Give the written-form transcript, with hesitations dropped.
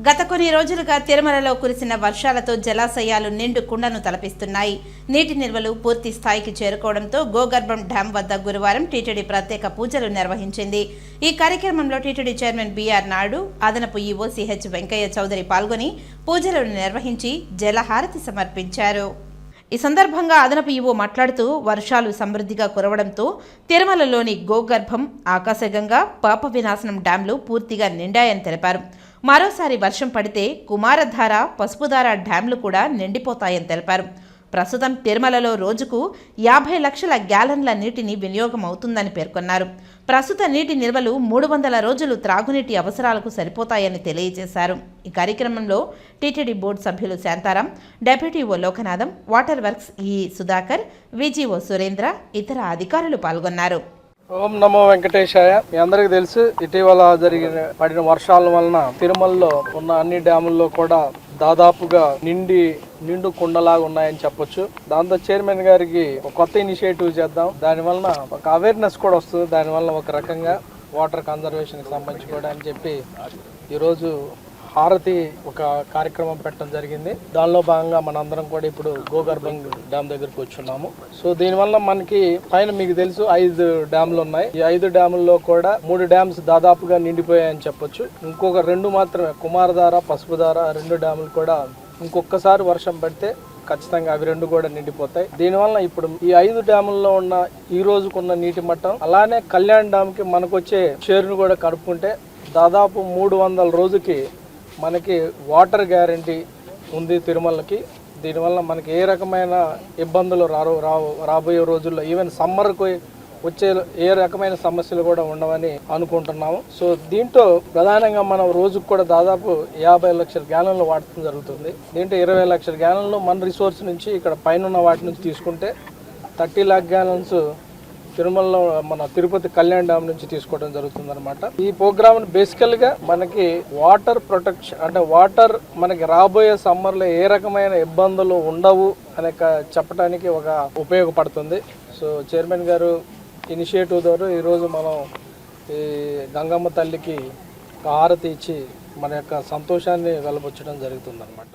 గత కొన్ని రోజులుగా తిరుమలలో కురిసిన వర్షాలతో జలాశయాలు నిండు కుండను తలపిస్తున్నాయి. నీటి నిల్వలు పూర్తి స్థాయికి చేరుకోవడంతో గోగర్భం డ్యాం వద్ద గురువారం టీటీడీ ప్రత్యేక పూజలు నిర్వహించింది. ఈ కార్యక్రమంలో టీటీడీ చైర్మన్ బిఆర్ నాయుడు, అదనపు ఈవో సిహెచ్ వెంకయ్య చౌదరి పాల్గొని పూజలను నిర్వహించి జలహారతి సమర్పించారు. ఈ సందర్భంగా అదనపు ఈవో మాట్లాడుతూ వర్షాలు సమృద్ధిగా కురవడంతో తిరుమలలోని గోగర్భం, ఆకాశగంగా, పాప వినాశనం డ్యాంలు పూర్తిగా నిండాయని తెలిపారు. మరోసారి వర్షం పడితే కుమారధార, పసుపుధార డ్యాంలు కూడా నిండిపోతాయని తెలిపారు. ప్రస్తుతం తిరుమలలో రోజుకు 50 లక్షల గ్యాలన్ల నీటిని వినియోగం అవుతుందని పేర్కొన్నారు. ప్రస్తుత నీటి నిల్వలు 300 రోజులు త్రాగునీటి అవసరాలకు సరిపోతాయని తెలియజేశారు. ఈ కార్యక్రమంలో టీటీడీ బోర్డు సభ్యులు శాంతారాం, డెప్యూటీ ఓ లోకనాథం, వాటర్ వర్క్స్ ఈ సుధాకర్, విజిఓ సురేంద్ర, ఇతర అధికారులు పాల్గొన్నారు. ఓం నమో వెంకటేశాయ. మీ అందరికి తెలుసు, ఇటీవల పడిన వర్షాల వలన తిరుమలలో ఉన్న అన్ని డ్యాముల్లో కూడా దాదాపుగా నిండు కుండలాగా ఉన్నాయని చెప్పొచ్చు. దాంతో చైర్మన్ గారికి ఒక కొత్త ఇనిషియేటివ్ చేద్దాం, దాని వలన ఒక అవేర్నెస్ కూడా వస్తుంది, దాని వలన ఒక రకంగా వాటర్ కన్జర్వేషన్ కి సంబంధించి కూడా అని చెప్పి ఈరోజు హారతి ఒక కార్యక్రమం పెట్టడం జరిగింది. దానిలో భాగంగా మనందరం కూడా ఇప్పుడు గోగర్భం డ్యామ్ దగ్గరకు వచ్చున్నాము. సో దీనివల్ల మనకి పైన మీకు తెలుసు 5 డ్యాములు ఉన్నాయి. ఈ 5 డ్యాముల్లో కూడా 3 డ్యామ్స్ దాదాపుగా నిండిపోయాయని చెప్పొచ్చు. ఇంకొక 2 మాత్రమే, కుమారధార, పసుపుధార 2 డ్యాములు కూడా ఇంకొకసారి వర్షం పడితే ఖచ్చితంగా అవి 2 కూడా నిండిపోతాయి. దీనివల్ల ఇప్పుడు ఈ 5 డ్యాముల్లో ఉన్న ఈ రోజుకున్న నీటి మట్టం, అలానే కళ్యాణ్ డ్యామ్ కి మనకొచ్చే షేరును కూడా కలుపుకుంటే దాదాపు 300 రోజుకి మనకి వాటర్ గ్యారంటీ ఉంది తిరుమలకి. దీనివల్ల మనకి ఏ రకమైన ఇబ్బందులు రాబోయే రోజుల్లో, ఈవెన్ సమ్మర్కి వచ్చే ఏ రకమైన సమస్యలు కూడా ఉండవని అనుకుంటున్నాము. సో దీంట్లో ప్రధానంగా మనం రోజుకు కూడా దాదాపు 50 లక్షల గ్యాలన్లు వాడటం జరుగుతుంది. దీంట్లో 20 లక్షల గ్యాలన్లు మన రిసోర్స్ నుంచి, ఇక్కడ పైన వాటి నుంచి తీసుకుంటే 30 లాక్ గ్యాలన్స్ తిరుమలలో మన తిరుపతి కళ్యాణ్ డ్యామ్ నుంచి తీసుకోవడం జరుగుతుంది అనమాట. ఈ ప్రోగ్రామ్ బేసికల్ గా మనకి వాటర్ ప్రొటెక్షన్, అంటే వాటర్ మనకి రాబోయే సమ్మర్ లో ఏ రకమైన ఇబ్బందులు ఉండవు అనే చెప్పడానికి ఒక ఉపయోగపడుతుంది. సో చైర్మన్ గారు ఇనిషియేటివ్ ద్వారా ఈరోజు మనం ఈ గంగమ్మ తల్లికి హారతి ఇచ్చి మన యొక్క సంతోషాన్ని వెలబుచ్చడం జరుగుతుంది అనమాట.